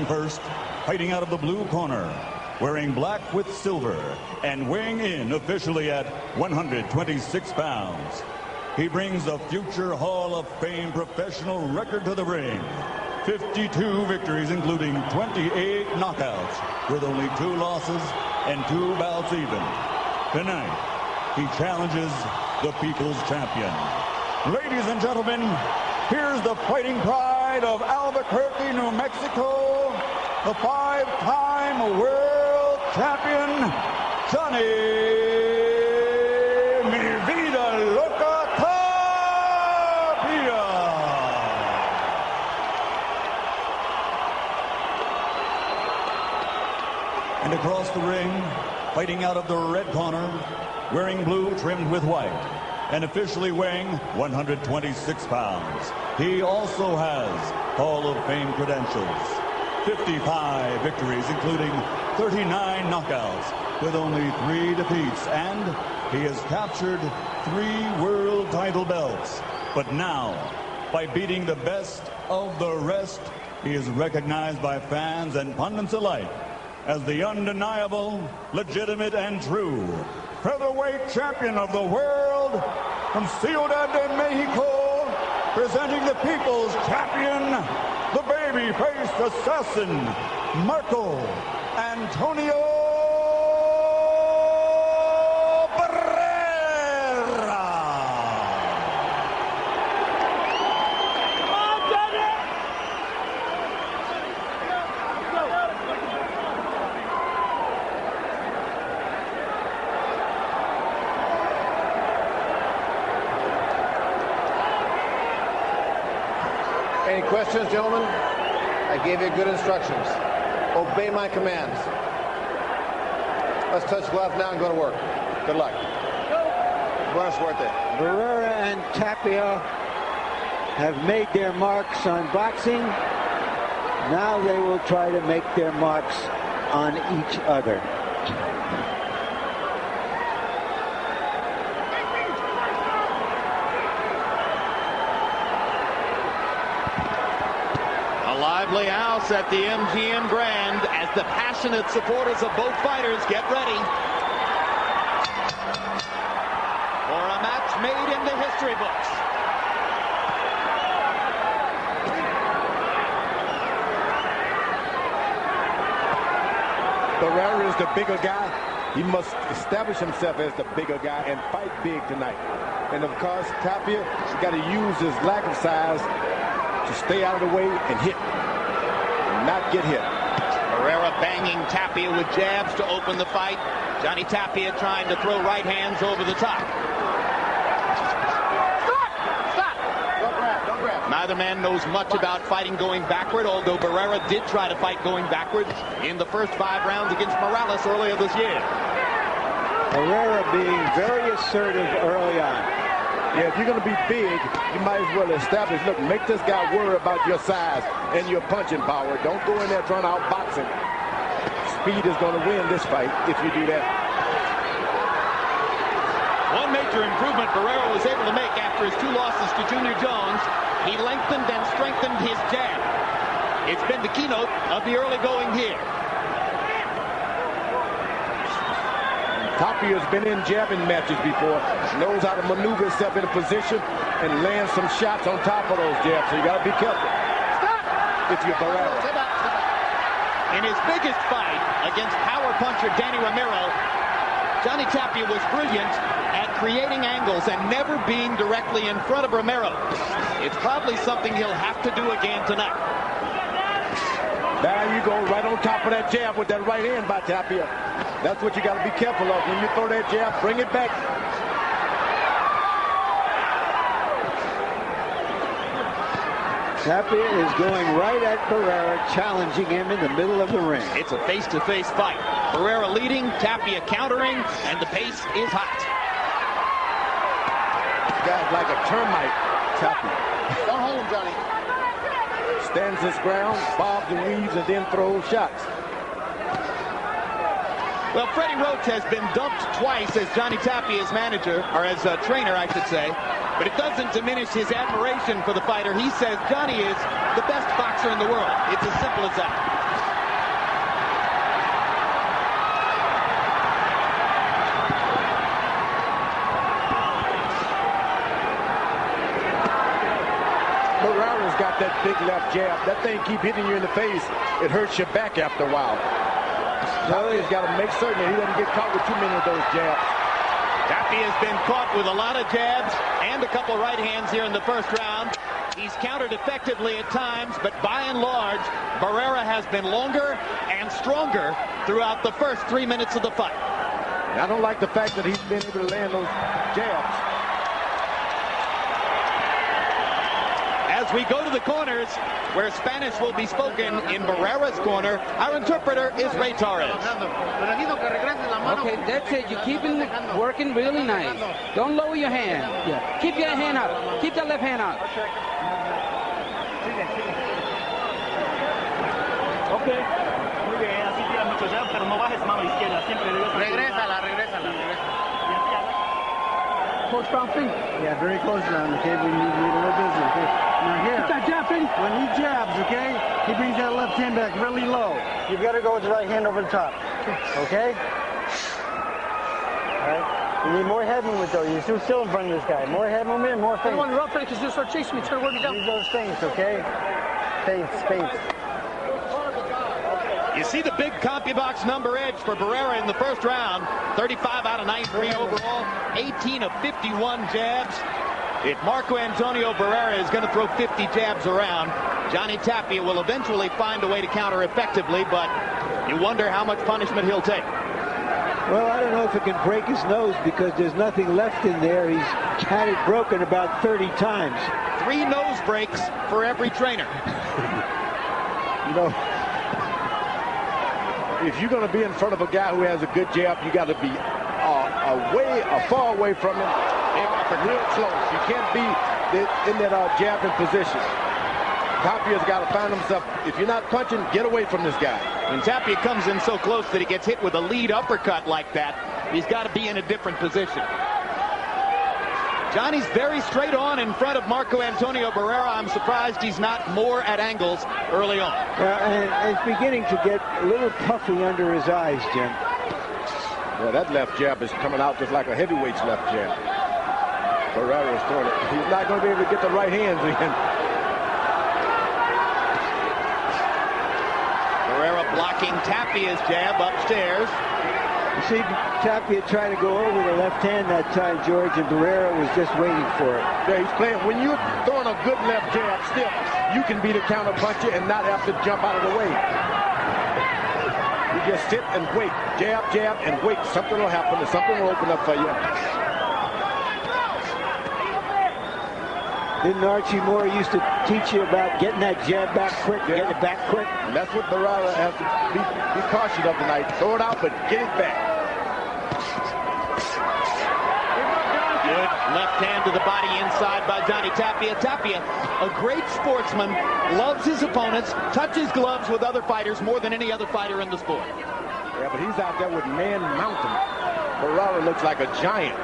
First, fighting out of the blue corner, wearing black with silver and weighing in officially at 126 pounds. He brings a future Hall of Fame professional record to the ring. 52 victories, including 28 knockouts, with only 2 losses and 2 bouts even. Tonight, he challenges the People's Champion. Ladies and gentlemen, here's the fighting pride of Albuquerque, New Mexico, the 5-time world champion, Johnny Mi Vida Loca Tapia. And across the ring, fighting out of the red corner, wearing blue trimmed with white, and officially weighing 126 pounds. He also has Hall of Fame credentials. 55 victories, including 39 knockouts, with only 3 defeats, and he has captured 3 world title belts. But now, by beating the best of the rest, he is recognized by fans and pundits alike as the undeniable, legitimate, and true featherweight champion of the world from Ciudad de Mexico, presenting the People's Champion, the baby-faced assassin, Marco Antonio Barrera. Any questions, gentlemen? I gave you good instructions. Obey my commands. Let's touch gloves now and go to work. Good luck. Buena suerte. Barrera and Tapia have made their marks on boxing. Now they will try to make their marks on each other. Lively house at the MGM Grand as the passionate supporters of both fighters get ready for a match made in the history books. Barrera is the bigger guy. He must establish himself as the bigger guy and fight big tonight. And of course, Tapia has got to use his lack of size to stay out of the way and hit. Not get hit. Barrera banging Tapia with jabs to open the fight. Johnny Tapia trying to throw right hands over the top. Stop! Don't grab. Neither man knows much about fighting going backward, although Barrera did try to fight going backwards in the first 5 rounds against Morales earlier this year. Barrera being very assertive early on. Yeah, if you're going to be big, you might as well establish, look, make this guy worry about your size and your punching power. Don't go in there trying to outbox him. Speed is going to win this fight if you do that. One major improvement Barrera was able to make after his 2 losses to Junior Jones, he lengthened and strengthened his jab. It's been the keynote of the early going here. Tapia's been in jabbing matches before, knows how to maneuver himself in a position and land some shots on top of those jabs, so you got to be careful. If you're Barrera. In his biggest fight against power puncher Danny Romero, Johnny Tapia was brilliant at creating angles and never being directly in front of Romero. It's probably something he'll have to do again tonight. There you go, right on top of that jab with that right hand by Tapia. That's what you got to be careful of. When you throw that jab, bring it back. Tapia is going right at Barrera, challenging him in the middle of the ring. It's a face-to-face fight. Barrera leading, Tapia countering, and the pace is hot. This guy's like a termite, Tapia. Don't hold him, Johnny. Stands his ground, bobs and weaves, and then throws shots. Well, Freddie Roach has been dumped twice as Johnny Tapia's manager, or as a trainer, I should say. But it doesn't diminish his admiration for the fighter. He says Johnny is the best boxer in the world. It's as simple as that. left jab. That thing keep hitting you in the face. It hurts your back after a while. Tapia's got to make certain that he doesn't get caught with too many of those jabs. Tapia has been caught with a lot of jabs and a couple right hands here in the first round. He's countered effectively at times, but by and large, Barrera has been longer and stronger throughout the first 3 minutes of the fight. And I don't like the fact that he's been able to land those jabs. As we go to the corners, where Spanish will be spoken in Barrera's corner, our interpreter is Ray Torres. Okay, that's it. You keep it working really nice. Don't lower your hand. Yeah. Keep your hand up. Keep that left hand up. Okay. Muy bien, así tira mucho jab, pero no bajes mano izquierda. Siempre regrésala. Close round feet. Yeah, very close round, okay? We need a little busy, okay? Now here, Keep that jab, Finn. when he jabs, okay, he brings that left hand back really low. You've got to go with the right hand over the top, okay? All right? You need more head movement, though. You're too still in front of this guy. More head movement, more I don't want feints. to run for it because you start chasing me. Try to work me down. Use those feints, okay? Feints. You see the big CompuBox number edge for Barrera in the first round. 35 out of 93 overall, 18 of 51 jabs. If Marco Antonio Barrera is going to throw 50 jabs around, Johnny Tapia will eventually find a way to counter effectively, but you wonder how much punishment he'll take. Well, I don't know if it can break his nose because there's nothing left in there. He's had it broken about 30 times. 3 nose breaks for every trainer. You know, if you're going to be in front of a guy who has a good jab, you got to be far away from him and real close. You can't be in that jabbing position. Tapia's got to find himself. If you're not punching, get away from this guy. When Tapia comes in so close that he gets hit with a lead uppercut like that, he's got to be in a different position. Johnny's very straight on in front of Marco Antonio Barrera. I'm surprised he's not more at angles early on. And it's beginning to get a little puffy under his eyes, Jim. Yeah, that left jab is coming out just like a heavyweight's left jab. Barrera is throwing it. He's not going to be able to get the right hands in. Barrera blocking Tapia's jab upstairs. You see Tapia trying to go over the left hand that time, George, and Barrera was just waiting for it. Yeah, he's playing. When you're throwing a good left jab still, you can be the counter puncher and not have to jump out of the way. You just sit and wait. Jab, and wait. Something will happen and something will open up for you. Didn't Archie Moore used to teach you about getting that jab back quick, getting it back quick? And that's what Barrera has to be cautious of tonight. Throw it out, but get it back. Good left hand to the body inside by Johnny Tapia. Tapia, a great sportsman, loves his opponents, touches gloves with other fighters more than any other fighter in the sport. Yeah, but he's out there with Man Mountain. Barrera looks like a giant.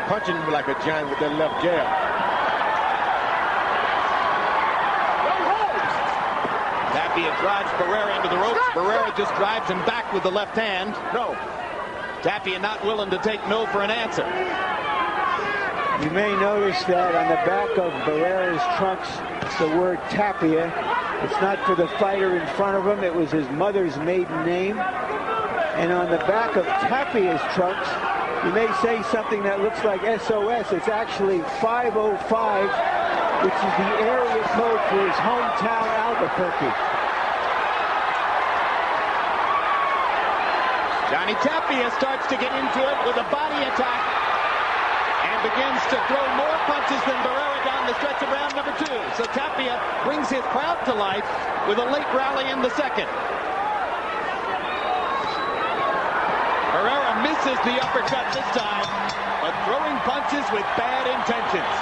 Punching like a giant with that left jab. Tapia drives Barrera into the ropes. Barrera just drives him back with the left hand. No. Tapia not willing to take no for an answer. You may notice that on the back of Barrera's trunks, the word Tapia. It's not for the fighter in front of him. It was his mother's maiden name. And on the back of Tapia's trunks, you may say something that looks like SOS. It's actually 505, which is the area code for his hometown, Albuquerque. Johnny Tapia starts to get into it with a body attack and begins to throw more punches than Barrera down the stretch of round number 2. So Tapia brings his crowd to life with a late rally in the second. Barrera misses the uppercut this time, but throwing punches with bad intentions.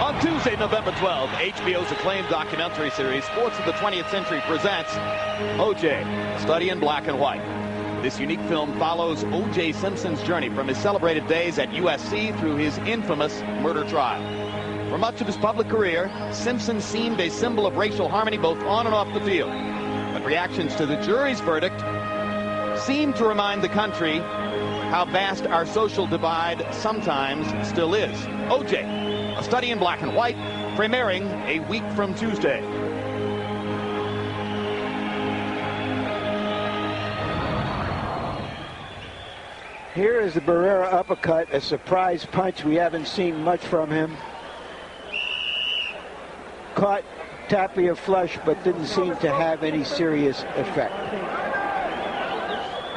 On Tuesday, November 12th, HBO's acclaimed documentary series, Sports of the 20th Century, presents O.J., A Study in Black and White. This unique film follows O.J. Simpson's journey from his celebrated days at USC through his infamous murder trial. For much of his public career, Simpson seemed a symbol of racial harmony both on and off the field. But reactions to the jury's verdict seemed to remind the country how vast our social divide sometimes still is. O.J., A Study in Black and White, premiering a week from Tuesday. Here is the Barrera uppercut, a surprise punch. We haven't seen much from him. Caught Tapia flush, but didn't seem to have any serious effect.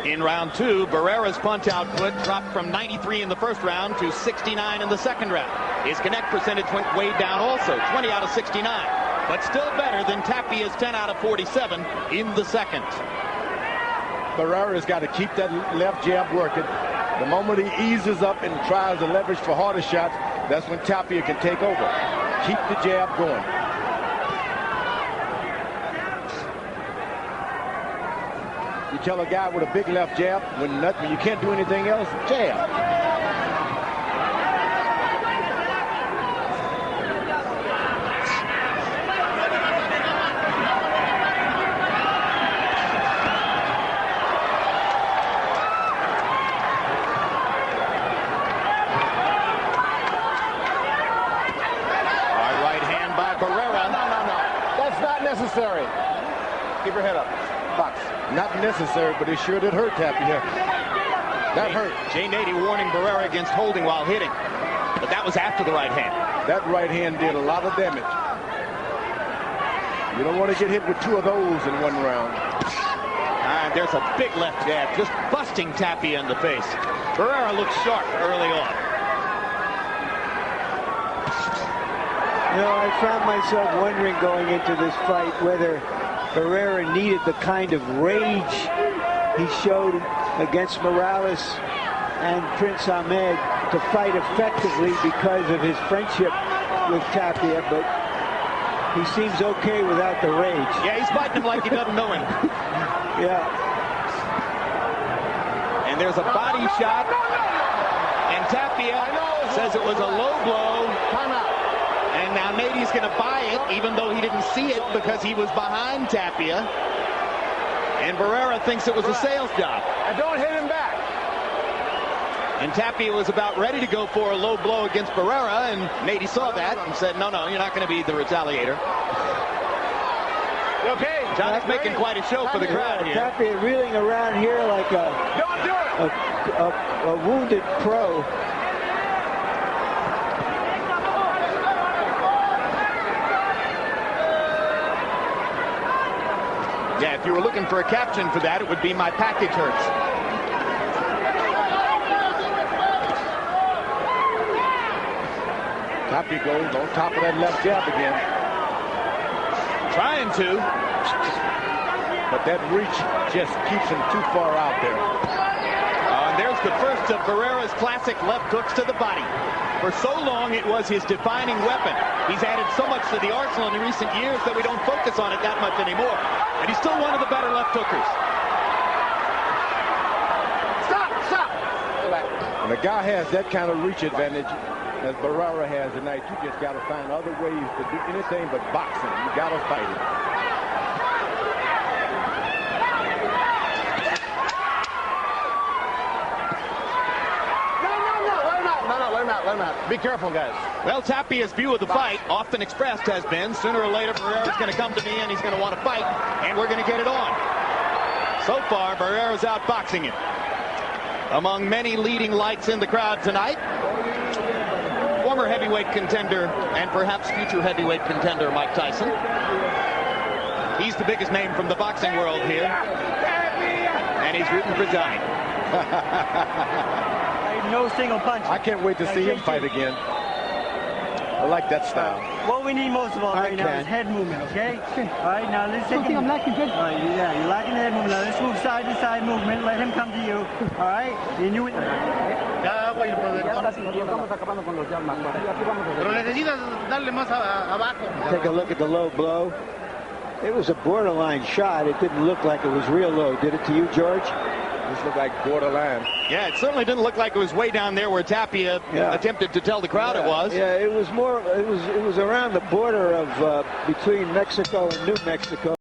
In round two, Barrera's punch output dropped from 93 in the first round to 69 in the second round. His connect percentage went way down also, 20 out of 69. But still better than Tapia's 10 out of 47 in the second. Barrera's got to keep that left jab working. The moment he eases up and tries to leverage for harder shots, that's when Tapia can take over. Keep the jab going. You tell a guy with a big left jab, when you can't do anything else, jab. Necessary. Keep your head up. Box. Not necessary, but it sure did hurt Tapia. That hurt. Jay Nady warning Barrera against holding while hitting. But that was after the right hand. That right hand did a lot of damage. You don't want to get hit with two of those in one round. And there's a big left jab just busting Tapia in the face. Barrera looked sharp early on. You know, I found myself wondering going into this fight whether Barrera needed the kind of rage he showed against Morales and Prince Ahmed to fight effectively because of his friendship with Tapia, but he seems okay without the rage. Yeah, he's fighting him like he doesn't know him. Yeah. And there's a body shot, and Tapia says it was a low blow. And now Nady's going to buy it, even though he didn't see it because he was behind Tapia. And Barrera thinks it was a sales job. And don't hit him back. And Tapia was about ready to go for a low blow against Barrera, and Nady saw that and said, no, you're not going to be the retaliator. Okay. John's making quite a show for the crowd here. Tapia reeling around here like a wounded pro. Yeah, if you were looking for a caption for that, it would be "My package hurts." Tapia goes on top of that left jab again. Trying to. But that reach just keeps him too far out there. And there's the first of Barrera's classic left hooks to the body. For so long, it was his defining weapon. He's added so much to the arsenal in recent years that we don't focus on it that much anymore. And he's still one of the better left hookers. Stop! When a guy has that kind of reach advantage, as Barrera has tonight, you just got to find other ways to do anything but boxing. You got to fight it. Let him out. Be careful, guys. Well, Tapia's view of the fight, often expressed, has been sooner or later Barrera's going to come to me and he's going to want to fight, and we're going to get it on. So far, Barrera's outboxing him. Among many leading lights in the crowd tonight, former heavyweight contender and perhaps future heavyweight contender Mike Tyson. He's the biggest name from the boxing world here, and he's rooting for Johnny. No single punch. I can't wait to see him fight again. I like that style. What we need most of all right now is head movement, okay? All right, now let's take him. I'm lacking head. Yeah, you're lacking the head movement. Now let's move side to side movement. Let him come to you. All right? You knew it. Take a look at the low blow. It was a borderline shot. It didn't look like it was real low. Did it to you, George? This looked like borderline. Yeah, it certainly didn't look like it was way down there where Tapia attempted to tell the crowd it was. Yeah, it was more. It was around the border of between Mexico and New Mexico.